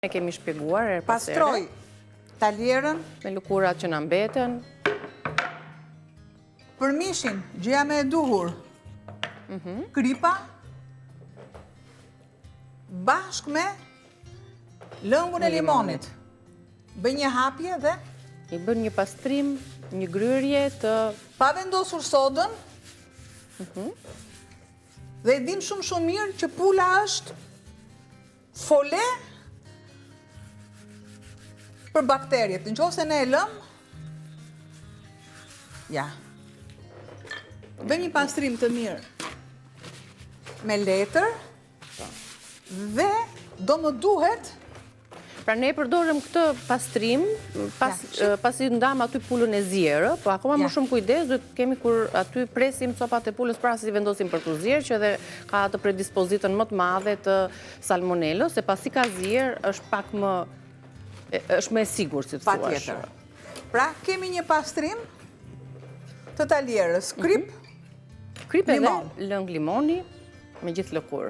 E kemi shpjeguar herë pas here. Pastroj talierën Me lëkurat që na mbeten. Për mishin, gjëja me e duhur. Kripa bashk me lëngun e limonit. Bëj një hapje dhe I bën një pastrim, një gryrje të pa vendosur sodën. Dhe e dim shumë mirë që pula është fole për bakterjet. Në qoftë se ne e lëm, ja. Bëjmë një pastrim të mirë me letër dhe do më duhet. Pra ne përdorëm këtë pastrim pasi ndam aty pulën e zjerë, po akoma më shumë kujdes duhet kemi kur aty presim copat e pulës para se si vendosim për të zjerë, që edhe ka atë predispozitën më të madhe të salmonelës, se pasi ka zjerë është më e sigurt, si të thuash. Patjetër. Pra kemi një pastrim të talierës, krip, Krip edhe limon. lëng limoni me gjithë lëkurë.